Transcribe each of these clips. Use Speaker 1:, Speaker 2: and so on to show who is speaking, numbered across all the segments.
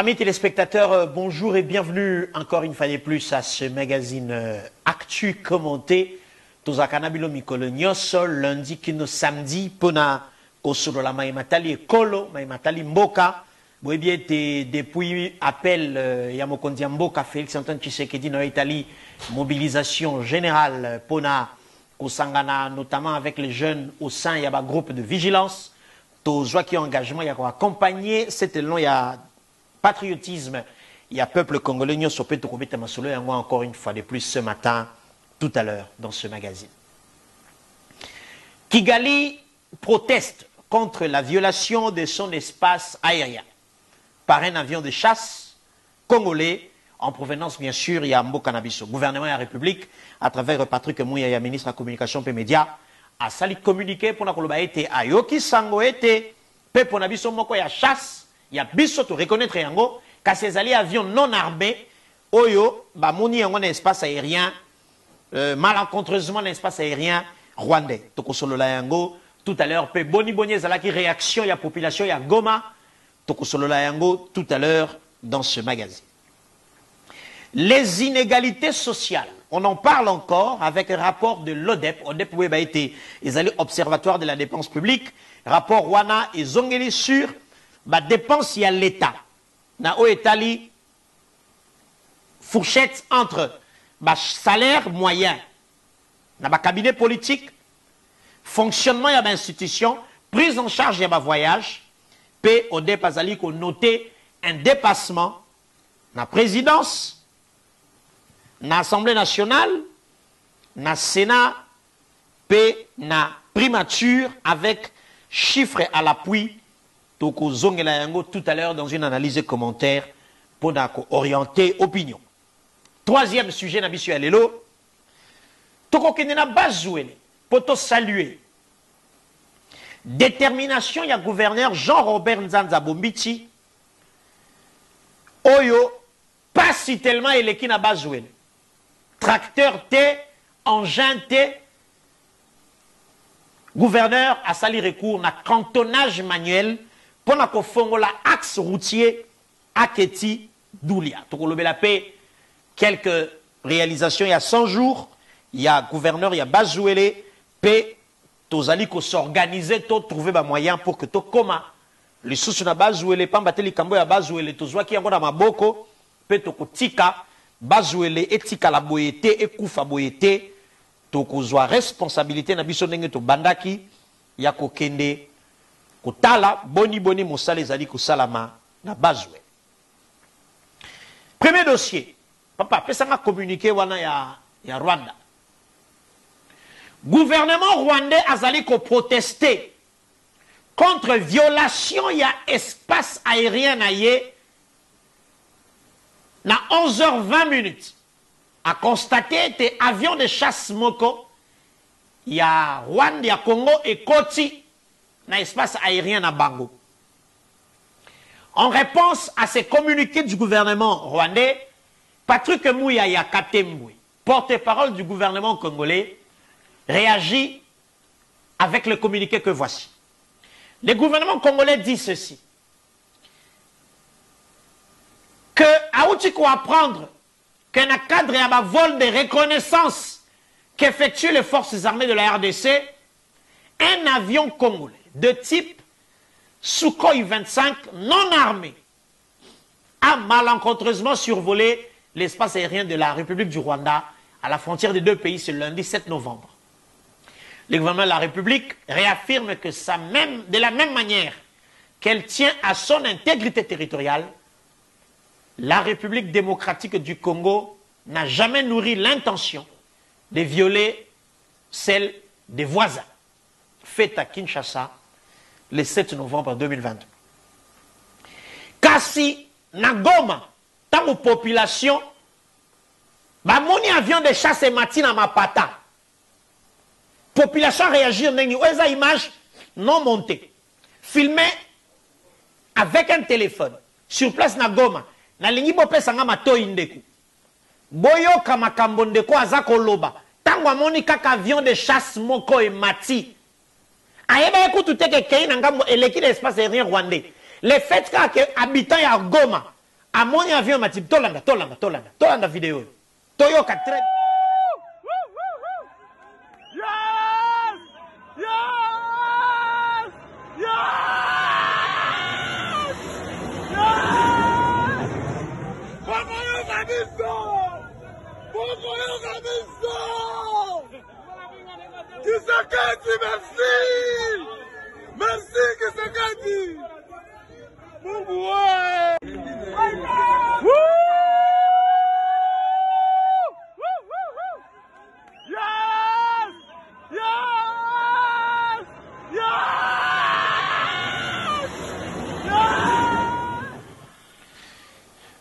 Speaker 1: Amis téléspectateurs, bonjour et bienvenue encore une fois de plus à ce magazine Actu commenté. Tozakana bilo mikolo nyoso lundi kino samedi pona kosolo la maimatali ekolo maimatali mboka. Boebiete depuis appel Yamokondia Mboka Félix Antoine Tshisekedi na Italie, mobilisation générale pona kosangana notamment avec les jeunes au sein y a un groupe de vigilance. Tozwa qui engagement y a accompagner cet élan y a patriotisme, il y a peuple congolais, nous sommes encore une fois de plus ce matin, tout à l'heure, dans ce magazine. Kigali proteste contre la violation de son espace aérien par un avion de chasse congolais, en provenance bien sûr, il y a Mboka Nabiso, gouvernement de la République, à travers Patrick Mouya, il y a ministre de la Communication et Médias, a sali communiqué pour la été Ayoki Sango été, pe pour Nabiso Moko ya chasse. Il y a biso to reconnaître yango ka ces alliés avions non armés oyo ba moni yango na espace aérien malencontreusement na espace aérien rwandais to kosolola yango tout à l'heure pe boni zala qui réaction ya population ya Goma to kosolola yango tout à l'heure dans ce magazine. Les inégalités sociales, on en parle encore avec un rapport de l'ODEP. ODEP oui, été les alliés observatoire de la dépense publique, rapport wana et zongeli sur ba dépense y a l'État. Na o Italie fourchette entre ba salaire moyen, na ba cabinet politique, fonctionnement y a ba institution, prise en charge y a ba voyage, pe au dépasali qu'on noté un dépassement na présidence, na Assemblée nationale, na Sénat, pe na primature avec chiffres à l'appui. Tout à l'heure dans une analyse et commentaire pour orienter opinion. Troisième sujet, Nabisu Alelo. Toko Kenena Bazouele, pour te saluer. Détermination, il y a gouverneur Jean-Robert Nzanza Bombiti. Oyo, pas si tellement il est qui n'a Bazouele. Tracteur T, engin T. Gouverneur a sali recours na cantonnage manuel. Pour la axe routier Aketi Doulia. Quelques réalisations il y a 100 jours. Il y a gouverneur, il y a Bazouele. P. Tozali ko s'organiser, to trouver un moyen pour que to koma. Les sous na Bazouele, pambateli kambo ya Bazouele, tozwa ki yango na maboko. Pe toko tika. Bazouele etika la boyete, ekufa boyete. Toko zwa responsabilité na biso ndenge to bandaki. Ya ko kende. Kotala, boni moussa les ali salama na Bazouele. Premier dossier. Papa, pesanga communiqué wana ya Rwanda. Gouvernement rwandais azali ko protester contre violation ya espace aérien na ye na 11h20 a constaté que avion de chasse moko ya Rwanda ya Congo et Koti na espace aérien na Bango. En réponse à ces communiqués du gouvernement rwandais, Patrick Mouya Yakatembwe, porte-parole du gouvernement congolais, réagit avec le communiqué que voici. Le gouvernement congolais dit ceci. Que Aoutiko apprendre qu'un cadre à vol de reconnaissance qu'effectuent les forces armées de la RDC, un avion congolais de type Sukhoi 25 non armé a malencontreusement survolé l'espace aérien de la République du Rwanda à la frontière des deux pays ce lundi 7 novembre. Le gouvernement de la République réaffirme que de la même manière qu'elle tient à son intégrité territoriale, la République démocratique du Congo n'a jamais nourri l'intention de violer celle des voisins. Fait à Kinshasa le 7 novembre 2022. Kasi na Goma, tant population, ba moni avion de chasse et matina mapata. Population réagit en eza image non montée. Filmé avec un téléphone sur place na Goma. Na lingi bo pesa nga matoi ndeku. Boyo kamakambo ndeko azako loba. Tango amoni kaka avion de chasse moko et mati. Ayeba écoute tout que kei na ngambo eleki l'espace aérien rwandais. Le fait que habitants ya Goma amoni avion matib tolanda vidéo toyoka très
Speaker 2: Kisakati, merci! Merci, Kisakati! Mungu wewe! Yes! Yes! Yes!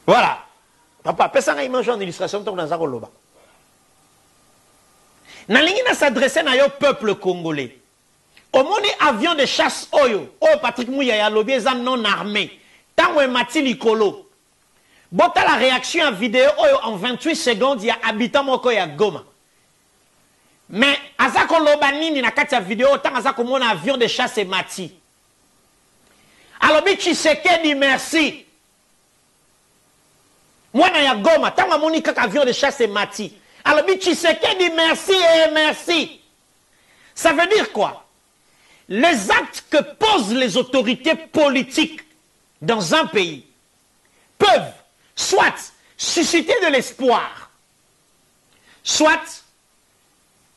Speaker 1: Voilà. Papa, pesanga image en illustration tant dans Loba. Nalingi na s'adresser na yo peuple congolais. Au moni avion de chasse oyo, Patrick Mouya ya lobby non armé. Tango mati likolo. Bota la réaction en vidéo oyo en 28 secondes ya habitant moko ya Goma. Mais azako loba nini na kati ya vidéo tant azako mona avion de chasse et mati. Alobi Tshisekedi merci. Mwana ya Goma tango moni kaka avion de chasse et mati. Alors, Tshisekedi dit merci et merci. Ça veut dire quoi? Les actes que posent les autorités politiques dans un pays peuvent soit susciter de l'espoir, soit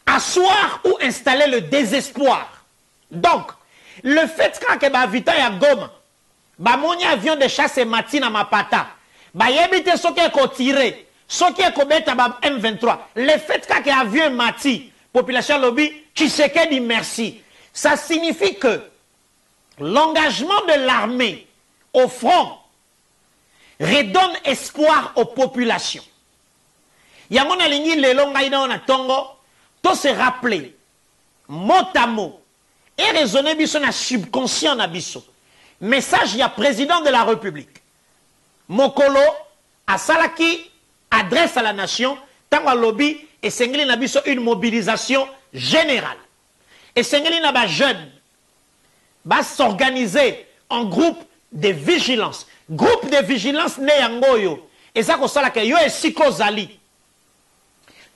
Speaker 1: asseoir ou installer le désespoir. Donc, le fait que Bavita ya Goma, Bamoni avion de chasse et matina mapata, Bayebite soke ko tiré. Ce qui est commis à M23, le fait qu'il y a avion mati, population lobby, Tshisekedi dit merci. Ça signifie que l'engagement de l'armée au front redonne espoir aux populations. Yamon aligni le longaïna na tongo, to se rappeler, mot à mot, et raisonner biso na subconscient na biso. Message ya président de la République. Mokolo, à Salaki, adresse à la nation, tant à lobby, et Sengeli n'a une mobilisation générale. Et Sengeli n'a pas jeune, va s'organiser en groupe de vigilance. Groupe de vigilance né yangoyo. Et ça, qu'on sait que yo est psychosali.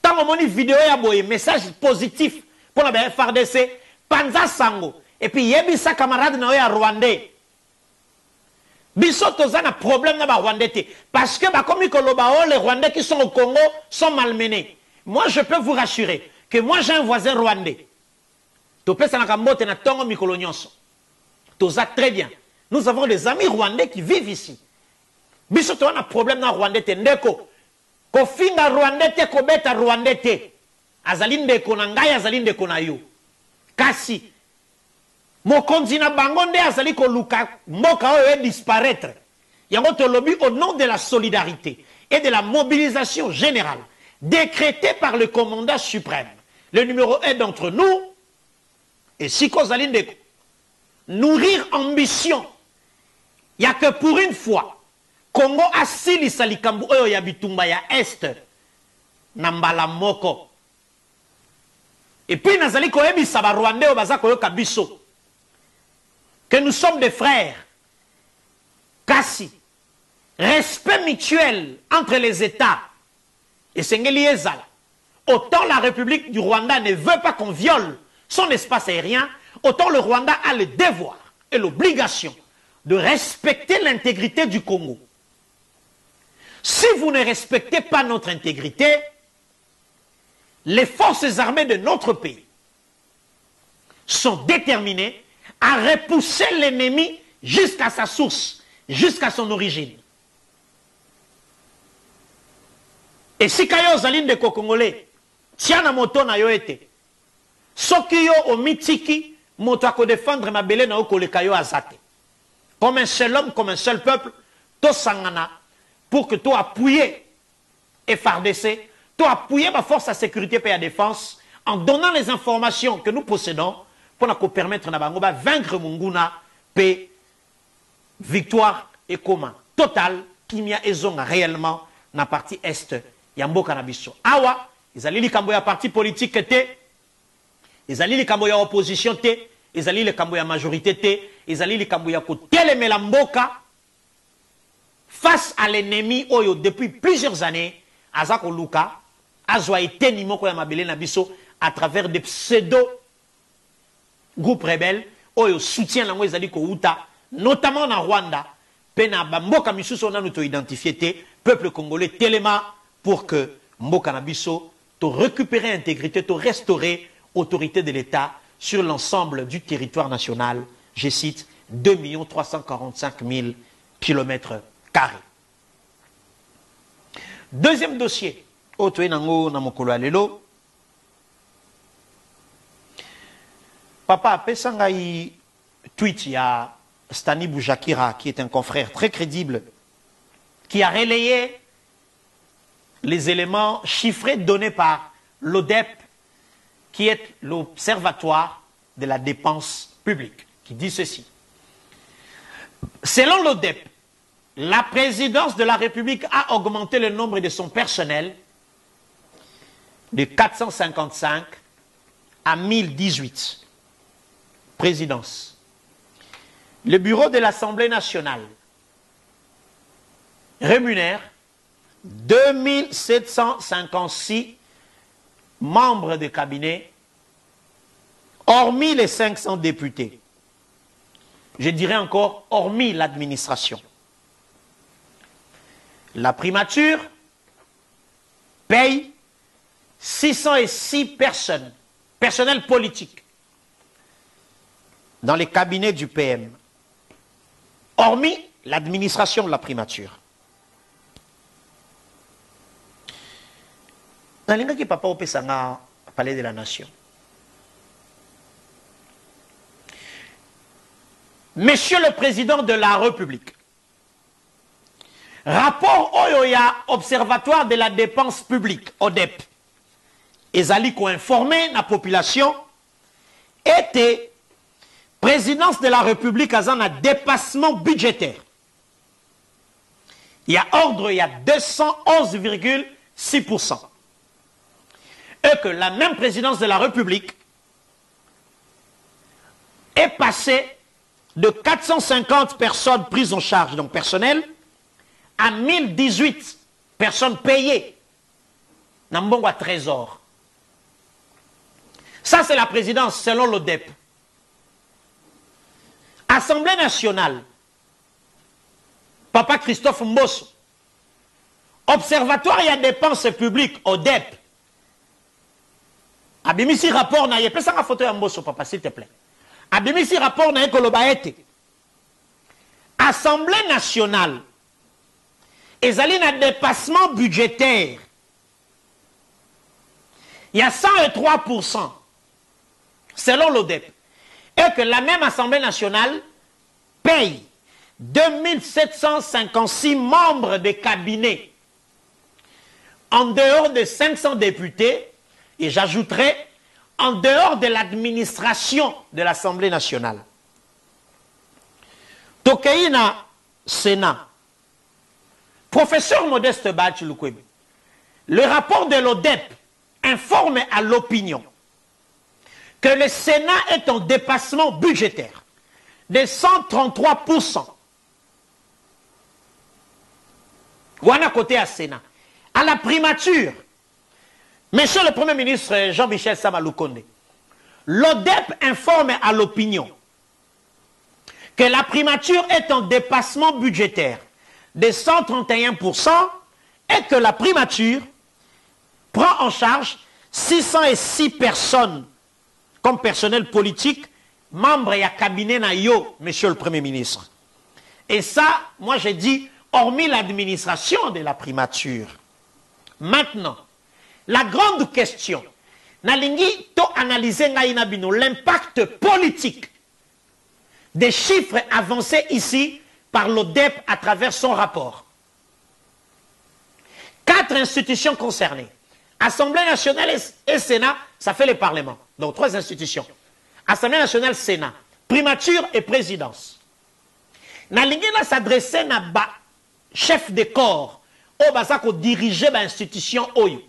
Speaker 1: Tant qu'on moni vidéo ya boye, message positif pour la FRDC, Panza Sango. Et puis yebi sa camarade na ya Rwandais. Biso toza na problème na ba Rwandais parce que ba comme les Rwandais qui sont au Congo sont malmenés. Moi je peux vous rassurer que moi j'ai un voisin rwandais. To pesa na kambote na tongo mikolo nyonso. Toza très bien. Nous avons des amis rwandais qui vivent ici. Biso to na problème na Rwandais te ndeko. Ko finga Rwandais te ko beta Rwandais te. Azali ndeko na ngai azali ndeko na yo. Kasi mokonzi na bango nde azali koluka mboka oyo disparaître. Yango to lobby au nom de la solidarité et de la mobilisation générale décrétée par le commandant suprême. Le numéro 1 d'entre nous et Siko Zalindeko. Nourrir ambition. Il n'y a que pour une fois Congo asili salikambu oyo ya bitumba ya Est nambala moko. Et puis nazali koyebi saba Rwandais o bazako yo kabiso. Que nous sommes des frères. Kasi. Respect mutuel entre les États. Et Sengeli Ezala. Autant la République du Rwanda ne veut pas qu'on viole son espace aérien, autant le Rwanda a le devoir et l'obligation de respecter l'intégrité du Congo. Si vous ne respectez pas notre intégrité, les forces armées de notre pays sont déterminées à repousser l'ennemi jusqu'à sa source, jusqu'à son origine. Et si kayo zaline de Congolais, tiana moto na yo ete, soki yo omitiki, moto ako défendre ma belé na yo koleka yo azate. Comme un seul homme, comme un seul peuple, to sangana, pour que tu appuies FARDC, tu appuies ma force à sécurité et à défense, en donnant les informations que nous possédons, pour nous permettre de vaincre Munguna, paix, victoire et commun. Total, qui m'y a réellement dans la partie Est, Yambo Kanabiso. Awa, ils allaient les Kamboya parti politique, ils allaient les Kamboya opposition, ils allaient les Kamboya majorité, ils allaient les Kamboya côté les Melamboka. face à l'ennemi oyo depuis plusieurs années, Azako Luka, Azwa été Nimoko Yamabele Nabiso, à travers des pseudo-groupes rebelles, oyo soutien lango ezali ko uta, notamment en Rwanda, pena ba mboka misusu on a nous identifié peuple congolais tellement pour que mboka nabiso to récupérer intégrité, to restaurer autorité de l'État sur l'ensemble du territoire national, je cite, 2 345 000 km². Deuxième dossier, Otoe Nango Namokolo Alelo. Papa Pesangai tweet il y a Stani Boujakira, qui est un confrère très crédible, qui a relayé les éléments chiffrés donnés par l'ODEP, qui est l'Observatoire de la dépense publique, qui dit ceci. Selon l'ODEP, la présidence de la République a augmenté le nombre de son personnel de 455 à 1018. Présidence. Le bureau de l'Assemblée nationale rémunère 2756 membres de cabinet, hormis les 500 députés. Je dirais encore, hormis l'administration. La primature paye 606 personnes, personnel politique, dans les cabinets du PM, hormis l'administration de la primature. Dans les qui papa opesanga palais de la nation. Monsieur le Président de la République, rapport Oyoya, Observatoire de la dépense publique, ODEP, ezali ko informé la population, était présidence de la République à un dépassement budgétaire. Il y a ordre, il y a 211,6%. Et que la même présidence de la République est passée de 450 personnes prises en charge, donc personnel, à 1018 personnes payées dans Mbongo Trésor. Ça, c'est la présidence selon l'ODEP. Assemblée nationale, Papa Christophe Mbosso, Observatoire et dépenses publiques, ODEP, Abimisi rapport na ye, pesa nga photo ya Mbosso, papa, s'il te plaît. Abimisi rapport na ye kolobaete. Assemblée nationale, ezali na dépassement budgétaire. Il y a 103%, selon l'ODEP. Et que la même Assemblée nationale paye 2756 membres de cabinet en dehors de 500 députés, et j'ajouterai en dehors de l'administration de l'Assemblée nationale. Tokeina Sénat. Professeur Modeste Bachilukwebe, le rapport de l'ODEP informe à l'opinion que le Sénat est en dépassement budgétaire de 133%. Wana côté à Sénat. À la primature, Monsieur le Premier ministre Jean-Michel Samaloukonde, l'ODEP informe à l'opinion que la primature est en dépassement budgétaire de 131% et que la primature prend en charge 606 personnes comme personnel politique, membres et à cabinet na yo, Monsieur le Premier ministre. Et ça, moi j'ai dit, hormis l'administration de la primature. Maintenant, la grande question, nalingi to analyser l'impact politique des chiffres avancés ici par l'ODEP à travers son rapport. 4 institutions concernées. Assemblée nationale et Sénat, ça fait le Parlement. Donc 3 institutions. Assemblée nationale, Sénat, primature et présidence. Nalingi na s'adresser na ba chef de corps au basako diriger ba institution oyo.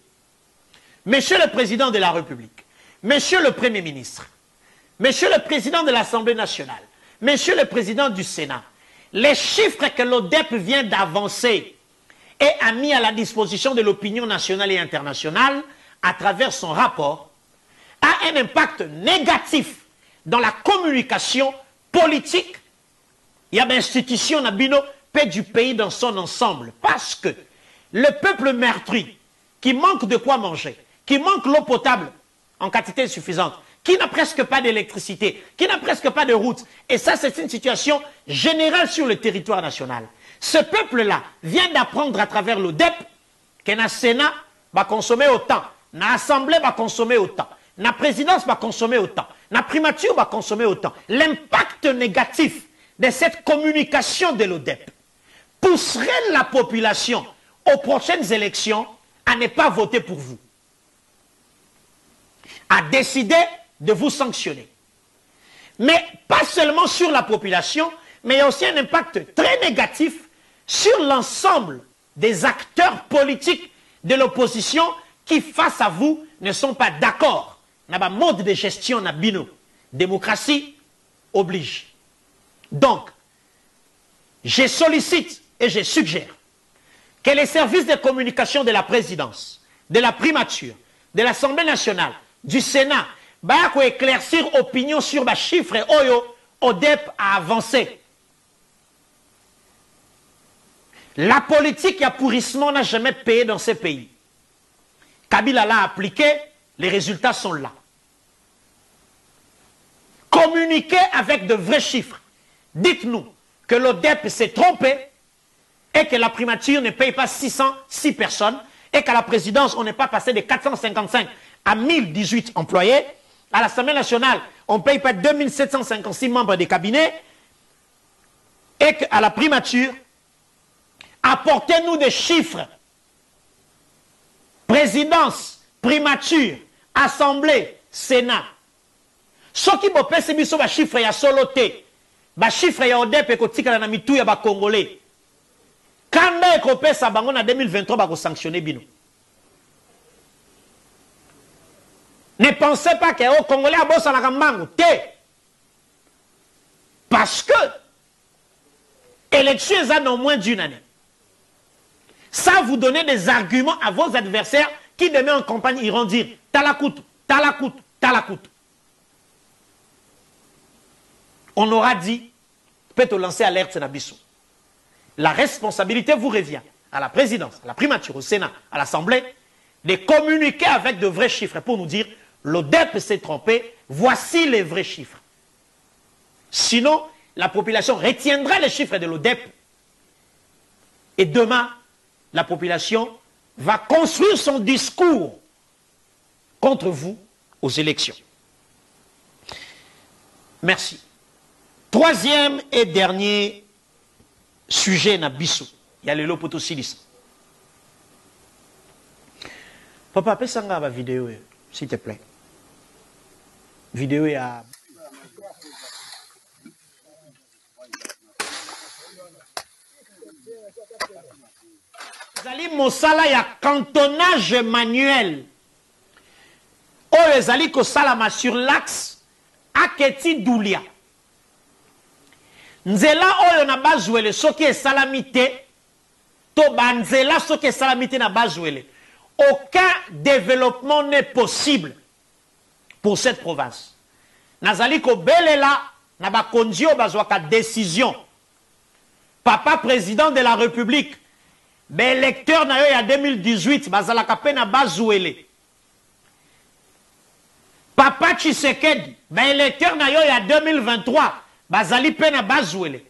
Speaker 1: Monsieur le Président de la République, Monsieur le Premier ministre, Monsieur le Président de l'Assemblée nationale, Monsieur le Président du Sénat, les chiffres que l'ODEP vient d'avancer et a mis à la disposition de l'opinion nationale et internationale à travers son rapport a un impact négatif dans la communication politique. Il y a l'institution du pays dans son ensemble. Parce que le peuple meurtri, qui manque de quoi manger, qui manque l'eau potable en quantité suffisante, qui n'a presque pas d'électricité, qui n'a presque pas de route, et ça c'est une situation générale sur le territoire national. Ce peuple-là vient d'apprendre à travers l'ODEP que le Sénat va consommer autant, l'Assemblée va consommer autant, la présidence va consommer autant, la primature va consommer autant. L'impact négatif de cette communication de l'ODEP pousserait la population aux prochaines élections à ne pas voter pour vous, à décider de vous sanctionner. Mais pas seulement sur la population, mais il y a aussi un impact très négatif sur l'ensemble des acteurs politiques de l'opposition qui, face à vous, ne sont pas d'accord. Dans le mode de gestion, na bino, démocratie oblige. Donc, je sollicite et je suggère que les services de communication de la présidence, de la primature, de l'Assemblée nationale, du Sénat, bah, éclaircir opinion sur les chiffres Oyo, ODEP a avancé. La politique à pourrissement n'a jamais payé dans ces pays. Kabila l'a appliqué, les résultats sont là. Communiquez avec de vrais chiffres. Dites-nous que l'ODEP s'est trompé et que la primature ne paye pas 606 personnes et qu'à la présidence, on n'est pas passé de 455 à 1018 employés. À l'Assemblée nationale, on ne paye pas 2756 membres des cabinets et qu'à la primature, apportez-nous des chiffres. Présidence, primature, Assemblée, Sénat. Ce qui me pèse, c'est que les chiffres sont solotés. Les chiffres sont ODEP et kotika na mitou ya ba Congolais. Quand on pèse ça en 2023, on va sanctionner bino. Ne pensez pas que les Congolais a bossé la Rambango. Parce que l'élection est dans moins d'une année. Ça vous donner des arguments à vos adversaires qui demain en campagne iront dire Talakout, Talakout, Talakout. On aura dit, peut-être lancer alerte Nabiso. La responsabilité vous revient à la présidence, à la primature, au Sénat, à l'Assemblée, de communiquer avec de vrais chiffres pour nous dire l'ODEP s'est trompé, voici les vrais chiffres. Sinon, la population retiendra les chiffres de l'ODEP et demain, la population va construire son discours contre vous aux élections. Merci. Troisième et dernier sujet na biso. Il y a le lopoto silis. Papa, fais ça ma vidéo, s'il te plaît. Vidéo à... Zali mosala ya cantonnage manuel. Oyo zali ko salama sur l'axe Aketi Doulia. Nzela oyo na bazwele soki esalamite to banzela soki esalamite na bazwele. Aucun développement n'est possible pour cette province. Nazali ko belela na bakondio bazwaka décision. Papa président de la République, mais électeur na yo ya 2018 bazalaka pe na bazwele. Papa Tshisekedi, mais électeur na yo ya 2023 bazali pe na bazwele.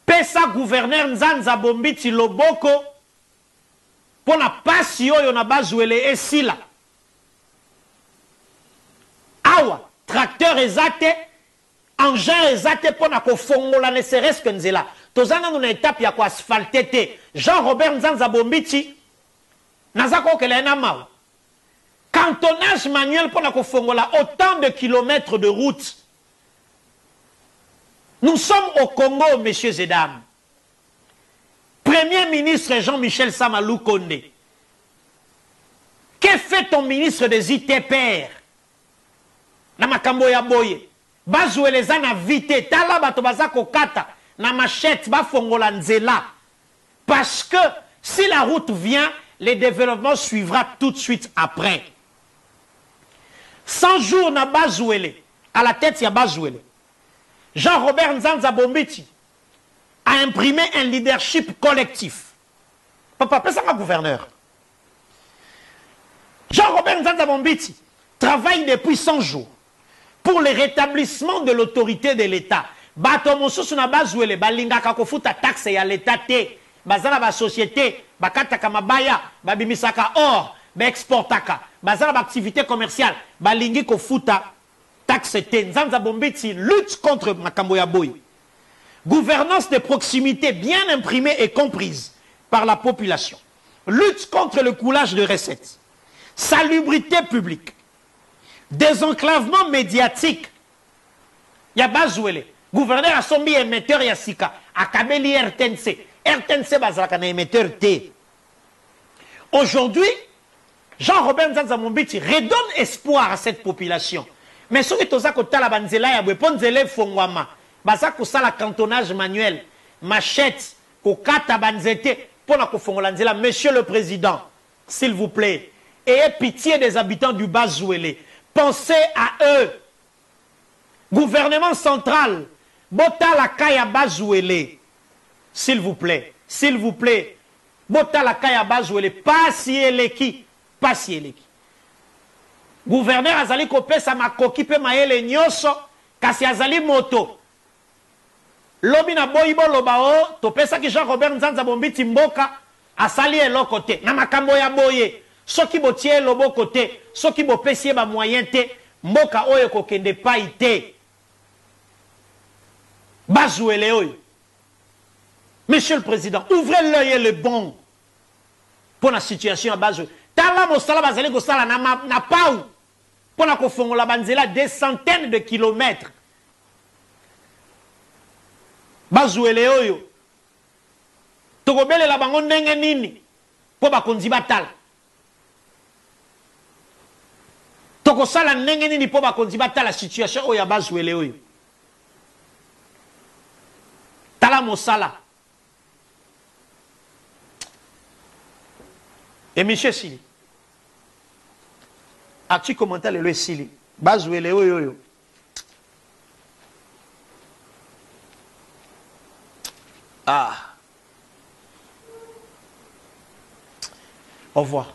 Speaker 1: Pesa gouverneur Nzanza Bombiti Loboko pour na pasi oyo na bazwele esila. Awa, tracteur ezate, engin ezate pour na kofongola ne serait-ce que nzela. Tozana na étape ya ko asphalter te. Jean-Robert Nzanza Bombiti nazako kele na mawa. Cantonnage manuel pour na kofongola autant de kilomètres de route. Nous sommes au Congo, messieurs et dames. Premier ministre Jean-Michel Samalou Konde. Que fait ton ministre des ITPR? Na makambo ya boye. Bazoueleza na vite. Tala bato bazako kata. na machette, ba fongola nzela. Parce que si la route vient, le développement suivra tout de suite après. 100 jours na Bazouele, à la tête il y a Bazouele. Jean-Robert Nzanza Bombiti a imprimé un leadership collectif. Papa, c'est un gouverneur. Jean-Robert Nzanza Bombiti travaille depuis 100 jours pour le rétablissement de l'autorité de l'État. Bato mosusu na Bazouele, balingaka kofuta taxe ya l'État te. Bazala ba société, bakataka mabaya, babimisaka or, ba exportaka. Bazala ba activité commerciale, balingi kofuta taxe te. Nzanza Bombiti lutte contre makambo ya boy. Gouvernance de proximité bien imprimée et comprise par la population. Lutte contre le coulage de recettes. Salubrité publique. Désenclavement médiatique. Ya Bazouele. Gouverneur a sombi émetteur ya sika. Akabeli RTNC. RTNC bazalaka na émetteur T. Aujourd'hui, Jean-Robert Nzanza Bombiti redonne espoir à cette population. Mais ce qui est kotala banzela ya bweponzele fongwama. Baza kosala cantonnage manuel. Machette. Kokata banzete. Pona kofongola nzela. Monsieur le Président, s'il vous plaît, ayez pitié des habitants du Bazouele. Pensez à eux. Gouvernement central. Bota la kaya Bazouele. S'il vous plaît. S'il vous plaît. Bota la kaya Bazouele. Pas si eleki. Pas si eleki. Gouverneur azali kopesa makoki pe maele nyoso. Kasi azali moto. Lobi na boyibo lobao. Topesa ki Jean-Robert Nzanza Bombiti mboka. Asali eloko te. Na makambo ya boye. Soki botie lobo kote. Soki bopesi ba moyen te. Mboka oyo kokende pa ite. Bazouele oyo. Monsieur le Président, ouvrez l'œil et le bon pour la situation à Bazouele. Tala mosala bazali kosala na pau pour la kofongola banzela des centaines de kilomètres. Bazouele oyo. Tokobele la bango ndenge nini po bakonzi batala. Tokosala ndenge nini po bakonzi batala situation oyo ya Bazouele oyo. Tala mosala. Et monsieur Sili, as-tu commenté le Sili? Bazouele oyo. Ah. Au revoir.